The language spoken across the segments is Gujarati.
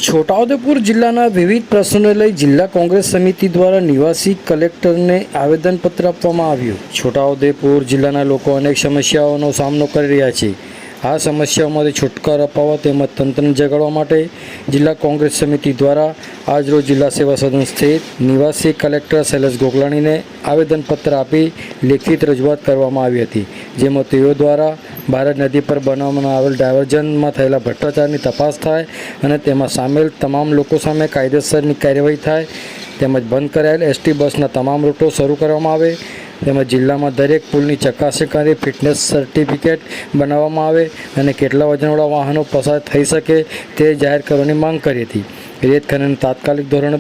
છોટાઉદેપુર જિલ્લાના વિવિધ પ્રશ્નોને લઈ જિલ્લા કોંગ્રેસ સમિતિ દ્વારા નિવાસી કલેક્ટરને આવેદનપત્ર આપવામાં આવ્યું। છોટાઉદેપુર જિલ્લાના લોકો અનેક સમસ્યાઓનો સામનો કરી રહ્યા છે। આ સમસ્યાઓમાંથી છુટકારો અપાવવા તેમજ તંત્રને જગાડવા માટે જિલ્લા કોંગ્રેસ સમિતિ દ્વારા આજરોજ જિલ્લા સેવા સદન સ્થિત નિવાસી કલેક્ટર શૈલેષ ગોકલાણીને આવેદનપત્ર આપી લેખિત રજૂઆત કરવામાં આવી હતી, જેમાં તેઓ દ્વારા ભારત નદી પર બનાવવામાં આવેલ ડાયવર્ઝનમાં થયેલા ભ્રષ્ટાચારની તપાસ થાય અને તેમાં સામેલ તમામ લોકો સામે કાયદેસરની કાર્યવાહી થાય તેમજ બંધ કરાયેલ એસટી બસના તમામ રૂટો શરૂ કરવામાં આવે તેમજ જિલ્લામાં દરેક પુલની ચકાસણી કરી ફિટનેસ સર્ટિફિકેટ બનાવવામાં આવે અને કેટલા વજનવાળા વાહનો પસાર થઈ શકે તે જાહેર કરવાની માંગ કરી હતી। રેત ખનન તાત્કાલિક ધોરણે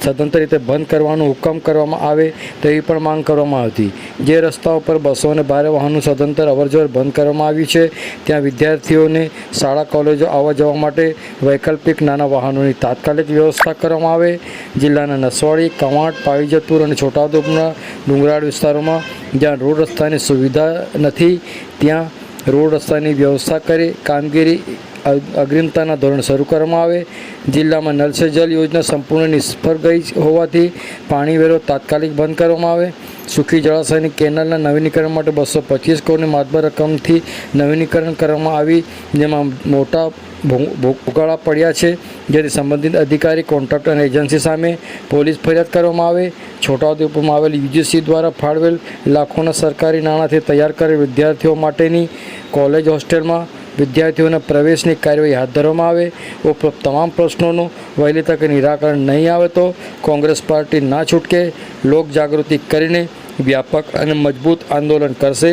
સદંતર રીતે બંધ કરવાનો હુકમ કરવામાં આવે તેવી પણ માંગ કરવામાં આવી હતી। જે રસ્તાઓ પર બસો અને ભારે વાહનો સદંતર અવરજવર બંધ કરવામાં આવ્યું છે ત્યાં વિદ્યાર્થીઓને શાળા કોલેજો આવવા જવા માટે વૈકલ્પિક નાના વાહનોની તાત્કાલિક વ્યવસ્થા કરવામાં આવે। જિલ્લાના નસવાડી, કવાંટ, પાવીજતપુર અને છોટાઉદેપુરના ડુંગરાળ વિસ્તારોમાં જ્યાં રોડ રસ્તાની સુવિધા નથી ત્યાં રોડ રસ્તાની વ્યવસ્થા કરી કામગીરી અગ્રિમતાના ધોરણે શરૂ કરવામાં આવે। જિલ્લામાં નલ સે જલ યોજના સંપૂર્ણ નિષ્ફળ ગઈ હોવાથી પાણી વેરો તાત્કાલિક બંધ કરવામાં આવે। સુખી જળાશયની કેનાલના નવીનીકરણ માટે 225 કરોડની માતબર રકમથી નવીનીકરણ કરવામાં આવી, જેમાં મોટા ભોગાળા પડ્યા છે, જેથી સંબંધિત અધિકારી, કોન્ટ્રાક્ટર અને એજન્સી સામે પોલીસ ફરિયાદ કરવામાં આવે। છોટાઉદેપુરમાં આવેલ યુજીસી દ્વારા ફાળવેલ લાખોના સરકારી નાણાંથી તૈયાર કરેલ વિદ્યાર્થીઓ માટેની કોલેજ હોસ્ટેલમાં વિદ્યાર્થીઓના પ્રવેશની કાર્યવાહી હાથ ધરવામાં આવે। ઉપરોક્ત તમામ પ્રશ્નોનું વહેલી તકે નિરાકરણ નહીં આવે તો કોંગ્રેસ પાર્ટી ના છૂટકે લોક જાગૃતિ કરીને વ્યાપક અને મજબૂત આંદોલન કરશે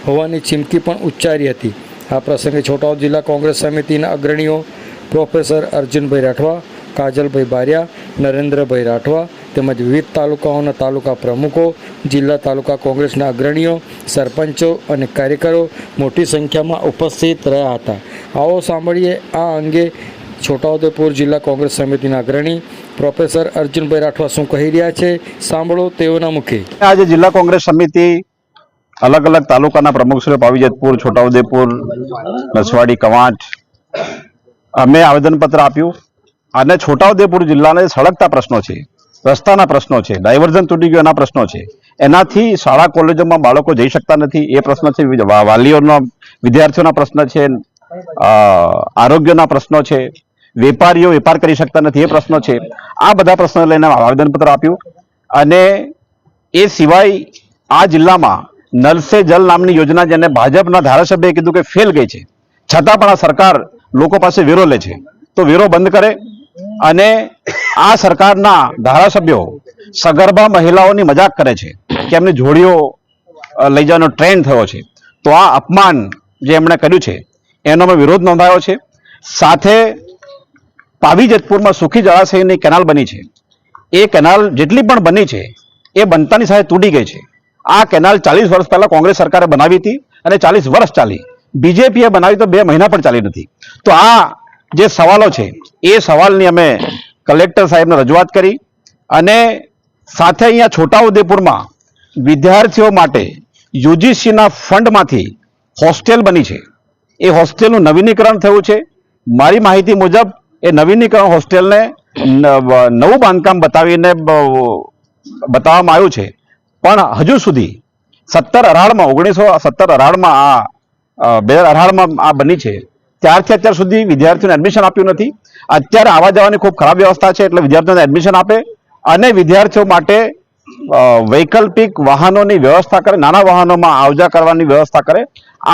હોવાની ચીમકી પણ ઉચ્ચારી હતી। આ પ્રસંગે છોટાઉદેપુર જિલ્લા કોંગ્રેસ સમિતિના અગ્રણીઓ પ્રોફેસર અર્જુનભાઈ રાઠવા, કાજલભાઈ બારિયા, નરેન્દ્રભાઈ રાઠવા તેમજ વિવિધ તાલુકાઓના તાલુકા પ્રમુખો, જિલ્લા તાલુકા કોંગ્રેસના અગ્રણીઓ, સરપંચો અને કાર્યકરો મોટી સંખ્યામાં ઉપસ્થિત રહ્યા હતા। આવો સાંભળીએ આ અંગે છોટાઉદેપુર જિલ્લા કોંગ્રેસ સમિતિના અગ્રણી પ્રોફેસર અર્જુનભાઈ રાઠવા શું કહી રહ્યા છે, સાંભળો તેઓના મુખે। આજે જિલ્લા કોંગ્રેસ સમિતિ અલગ અલગ તાલુકાના પ્રમુખશ્રીઓ પાવીજતપુર, છોટાઉદેપુર, નસવાડી, કવાંટ અમે આવેદનપત્ર આપ્યું અને છોટાઉદેપુર જિલ્લાને સળગતા પ્રશ્નો છે, રસ્તાના પ્રશ્નો છે, ડાયવર્ઝન તૂટી ગયો એના પ્રશ્નો છે, એનાથી શાળા કોલેજોમાં બાળકો જઈ શકતા નથી એ પ્રશ્ન છે, વાલીઓના વિદ્યાર્થીઓના પ્રશ્ન છે, આરોગ્યના પ્રશ્નો છે, વેપારીઓ વેપાર કરી શકતા નથી એ પ્રશ્નો છે। આ બધા પ્રશ્નો લઈને આવેદનપત્ર આપ્યું અને એ સિવાય આ જિલ્લામાં નલ સે જલ નામની યોજના જેને ભાજપના ધારાસભ્યએ કીધું કે ફેલ ગઈ છે, છતાં પણ આ સરકાર લોકો પાસે વેરો લે છે, તો વેરો બંધ કરે અને આ સરકારના ધારાસભ્યો સગર્ભા મહિલાઓની મજાક કરે છે કે એમની જોડીઓ લઈ જવાનો ટ્રેન્ડ થયો છે, તો આ અપમાન જે એમણે કર્યું છે એનો અમે વિરોધ નોંધાયો છે। સાથે પાવીજતપુરમાં સુખી જળાશયની કેનાલ બની છે, એ કેનાલ જેટલી પણ બની છે એ બનતાની સાથે તૂટી ગઈ છે। આ કેનાલ 40 વર્ષ પહેલા કોંગ્રેસ સરકારે બનાવી હતી અને 40 વર્ષ ચાલી, બીજેપીએ બનાવી તો 2 મહિના પણ ચાલી નથી। તો આ જે સવાલો છે એ સવાલની અમે કલેક્ટર સાહેબને રજૂઆત કરી અને સાથે અહીંયા છોટાઉદેપુરમાં વિદ્યાર્થીઓ માટે યુજીસીના ફંડમાંથી હોસ્ટેલ બની છે, એ હોસ્ટેલનું નવીનીકરણ થયું છે। મારી માહિતી મુજબ એ નવીનીકરણ હોસ્ટેલને નવું બાંધકામ બતાવવામાં આવ્યું છે, પણ હજુ સુધી 1917-18માં આ 2018માં આ બની છે, ત્યારથી અત્યાર સુધી વિદ્યાર્થીઓને એડમિશન આપ્યું નથી। અત્યારે આવવા જવાની ખૂબ ખરાબ વ્યવસ્થા છે, એટલે વિદ્યાર્થીઓને એડમિશન આપે અને વિદ્યાર્થીઓ માટે વૈકલ્પિક વાહનોની વ્યવસ્થા કરે, નાના વાહનોમાં આવજા કરવાની વ્યવસ્થા કરે।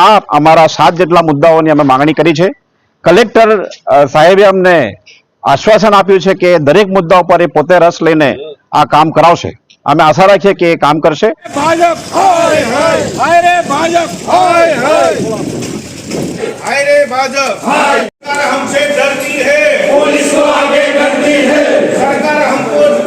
આ અમારા 7 જેટલા મુદ્દાઓની અમે માંગણી કરી છે। કલેક્ટર સાહેબે અમને આશ્વાસન આપ્યું છે કે દરેક મુદ્દા ઉપર એ પોતે રસ લઈને આ કામ કરાવશે। અમે આશા રાખીએ કે એ કામ કરશે। ભાજપ હાય હાય હાય રે ભાજપ હાય હાય हाय रे भाजप सरकार हमसे डरती है, पुलिस को आगे करती है, सरकार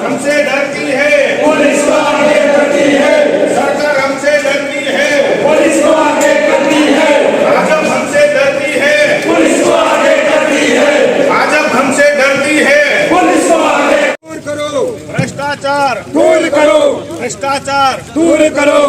हमसे डरती है, पुलिस को आगे करती है, सरकार हमसे डरती है, पुलिस को आगे करती है, भाजप हमसे डरती है, पुलिस को आगे करती है, भाजप हमसे डरती है, पुलिस को आगे दूर करो, भ्रष्टाचार दूर करो, भ्रष्टाचार दूर करो।